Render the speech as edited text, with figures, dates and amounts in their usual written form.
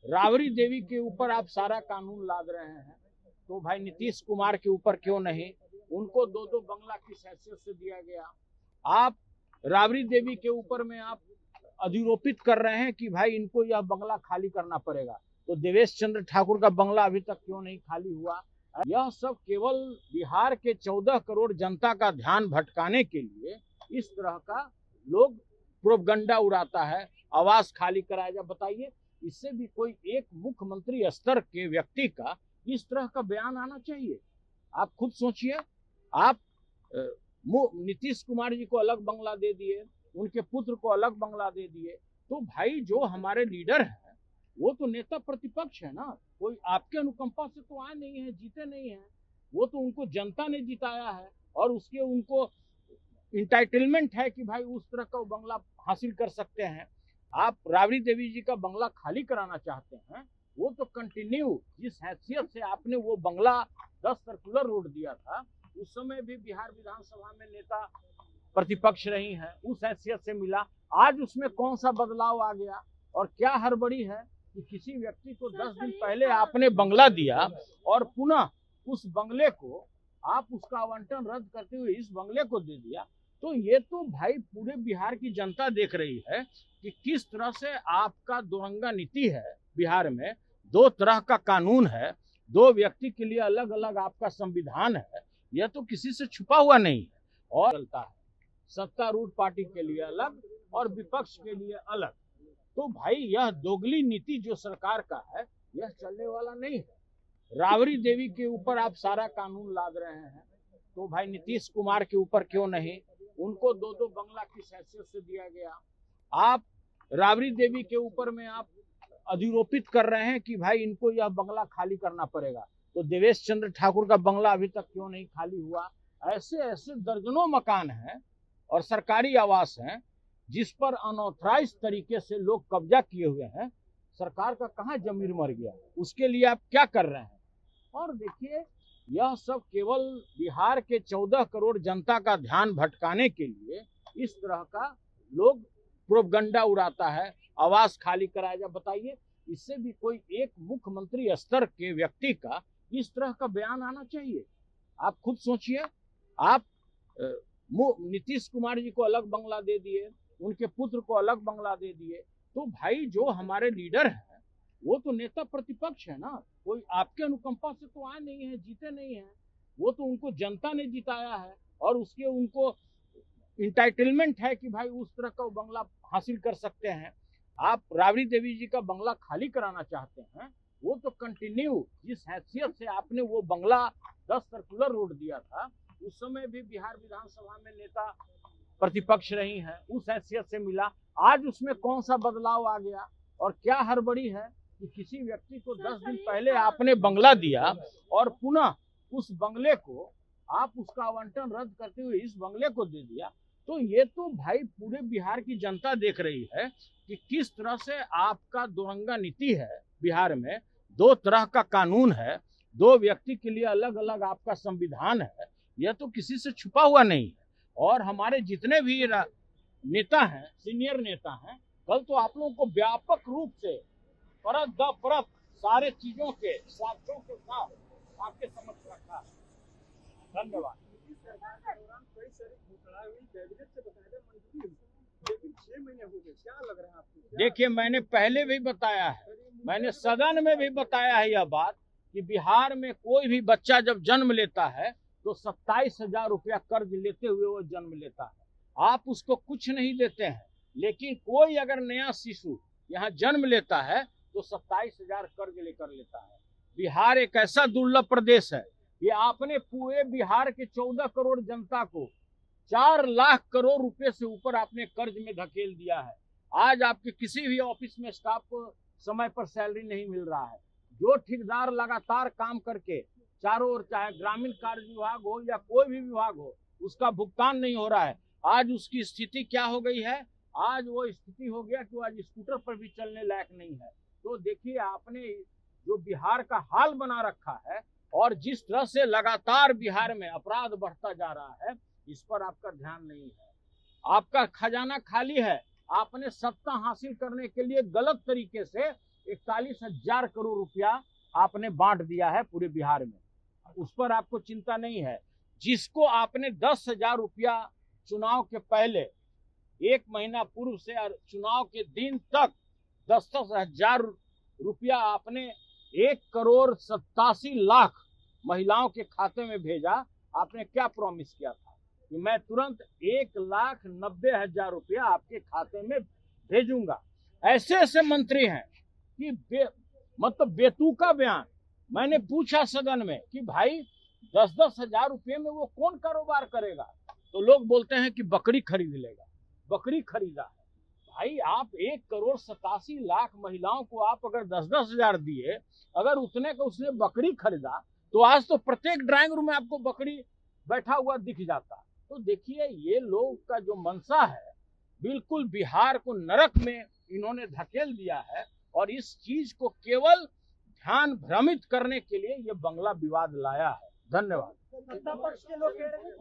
राबड़ी देवी के ऊपर आप सारा कानून लाद रहे हैं, तो भाई नीतीश कुमार के ऊपर क्यों नहीं? उनको दो दो बंगला किस हैसियत से दिया गया? आप राबड़ी देवी के ऊपर में आप अधिरोपित कर रहे हैं कि भाई इनको यह बंगला खाली करना पड़ेगा, तो देवेश चंद्र ठाकुर का बंगला अभी तक क्यों नहीं खाली हुआ? यह सब केवल बिहार के 14 करोड़ जनता का ध्यान भटकाने के लिए इस तरह का लोग प्रोपगंडा उड़ाता है, आवास खाली कराया जाए। बताइए, इससे भी कोई एक मुख्यमंत्री स्तर के व्यक्ति का इस तरह का बयान आना चाहिए? आप खुद सोचिए। आप नीतीश कुमार जी को अलग बंगला दे दिए, उनके पुत्र को अलग बंगला दे दिए, तो भाई जो हमारे लीडर हैं वो तो नेता प्रतिपक्ष है ना, कोई आपके अनुकंपा से तो आए नहीं है, जीते नहीं है, वो तो उनको जनता ने जिताया है और उसके उनको इंटाइटलमेंट है कि भाई उस तरह का बंगला हासिल कर सकते हैं। आप राबड़ी देवी जी का बंगला खाली कराना चाहते हैं, वो तो कंटिन्यू जिस हैसियत से आपने वो बंगला 10 सर्कुलर रोड दिया था, उस समय भी बिहार विधानसभा में नेता प्रतिपक्ष रही है, उस हैसियत से मिला। आज उसमें कौन सा बदलाव आ गया और क्या हड़बड़ी है कि किसी व्यक्ति को 10 दिन पहले आपने बंगला दिया और पुनः उस बंगले को आप उसका आवंटन रद्द करते हुए इस बंगले को दे दिया? तो ये तो भाई पूरे बिहार की जनता देख रही है कि किस तरह से आपका दोरंगा नीति है। बिहार में दो तरह का कानून है, दो व्यक्ति के लिए अलग अलग आपका संविधान है, यह तो किसी से छुपा हुआ नहीं है। और चलता है सत्तारूढ़ पार्टी के लिए अलग और विपक्ष के लिए अलग। तो भाई यह दोगली नीति जो सरकार का है, यह चलने वाला नहीं है। राबड़ी देवी के ऊपर आप सारा कानून लाद रहे हैं, तो भाई नीतीश कुमार के ऊपर क्यों नहीं? उनको दो दो बंगला किस हैसियत से दिया गया? आप राबड़ी देवी के ऊपर में आप अधिरोपित कर रहे हैं कि भाई इनको यह बंगला खाली करना पड़ेगा, तो देवेश चंद्र ठाकुर का बंगला अभी तक क्यों नहीं खाली हुआ? ऐसे ऐसे दर्जनों मकान हैं और सरकारी आवास हैं जिस पर अनऑथराइज तरीके से लोग कब्जा किए हुए हैं। सरकार का कहाँ जमीर मर गया? उसके लिए आप क्या कर रहे हैं? और देखिए, यह सब केवल बिहार के 14 करोड़ जनता का ध्यान भटकाने के लिए इस तरह का लोग प्रोपगंडा उड़ाता है, आवास खाली कराया जाए। बताइए, इससे भी कोई एक मुख्यमंत्री स्तर के व्यक्ति का इस तरह का बयान आना चाहिए? आप खुद सोचिए। आप नीतीश कुमार जी को अलग बंगला दे दिए, उनके पुत्र को अलग बंगला दे दिए, तो भाई जो हमारे लीडर हैं वो तो नेता प्रतिपक्ष है ना, कोई आपके अनुकंपा से तो आए नहीं है, जीते नहीं है, वो तो उनको जनता ने जिताया है और उसके उनको इंटाइटलमेंट है कि भाई उस तरह का बंगला हासिल कर सकते हैं। आप राबड़ी देवी जी का बंगला खाली कराना चाहते हैं, वो तो कंटिन्यू जिस हैसियत से आपने वो बंगला 10 सर्कुलर रोड दिया था, उस समय भी बिहार विधानसभा में नेता प्रतिपक्ष रही है, उस हैसियत से मिला। आज उसमें कौन सा बदलाव आ गया और क्या हड़बड़ी है कि किसी व्यक्ति को 10 दिन पहले आपने बंगला दिया और पुनः उस बंगले को आप उसका आवंटन रद्द करते हुए इस बंगले को दे दिया? तो ये तो भाई पूरे बिहार की जनता देख रही है कि किस तरह से आपका दोरंगा नीति है। बिहार में दो तरह का कानून है, दो व्यक्ति के लिए अलग अलग आपका संविधान है, यह तो किसी से छुपा हुआ नहीं है। और हमारे जितने भी नेता हैं, सीनियर नेता हैं, कल तो आप लोगों को व्यापक रूप से परत द परत सारे चीजों के साक्ष्यों के साथ आपके समक्ष रखा है। धन्यवाद। कई सारी घोषणाएं हुई, कैबिनेट से बकायदा मंजूरी हुई, लेकिन 6 महीने हो गए, क्या लग रहा है आपको? देखिए, मैंने पहले भी बताया है, मैंने सदन में भी बताया है यह बात कि बिहार में कोई भी बच्चा जब जन्म लेता है तो 27,000 रुपया कर्ज लेते हुए वो जन्म लेता है। आप उसको कुछ नहीं देते हैं, लेकिन कोई अगर नया शिशु यहाँ जन्म लेता है तो 27,000 कर्ज लेकर लेता है। बिहार एक ऐसा दुर्लभ प्रदेश है कि आपने पूरे बिहार के 14 करोड़ जनता को 4 लाख करोड़ रुपए से ऊपर आपने कर्ज में धकेल दिया है। आज आपके किसी भी ऑफिस में स्टाफ को समय पर सैलरी नहीं मिल रहा है। जो ठेकेदार लगातार काम करके चारों ओर, चाहे ग्रामीण कार्य विभाग हो या कोई भी विभाग हो, उसका भुगतान नहीं हो रहा है। आज उसकी स्थिति क्या हो गई है? आज वो स्थिति हो गया कि वो आज स्कूटर पर भी चलने लायक नहीं है। तो देखिए, आपने जो बिहार का हाल बना रखा है और जिस तरह से लगातार बिहार में अपराध बढ़ता जा रहा है, इस पर आपका ध्यान नहीं है। आपका खजाना खाली है। आपने सत्ता हासिल करने के लिए गलत तरीके से 41,000 करोड़ रुपया आपने बांट दिया है पूरे बिहार में, उस पर आपको चिंता नहीं है। जिसको आपने 10,000 रुपया चुनाव के पहले 1 महीना पूर्व से चुनाव के दिन तक 10,000 रुपया आपने 1,87,00,000 महिलाओं के खाते में भेजा। आपने क्या प्रॉमिस किया था कि मैं तुरंत 1,90,000 रुपया आपके खाते में भेजूंगा। ऐसे ऐसे मंत्री हैं कि मतलब बेतुका बयान। मैंने पूछा सदन में कि भाई 10-10 हजार रुपये में वो कौन कारोबार करेगा, तो लोग बोलते हैं कि बकरी खरीद लेगा। बकरी खरीदा है भाई, आप 1,87,00,000 महिलाओं को आप अगर 10-10 हजार दिए, अगर उतने का उसने बकरी खरीदा तो आज तो प्रत्येक ड्राइंग रूम में आपको बकरी बैठा हुआ दिख जाता। तो देखिए ये लोग का जो मंशा है, बिल्कुल बिहार को नरक में इन्होंने धकेल दिया है, और इस चीज को केवल ध्यान भ्रमित करने के लिए ये बंगला विवाद लाया है। धन्यवाद। सत्ता पक्ष के लोग कह रहे हैं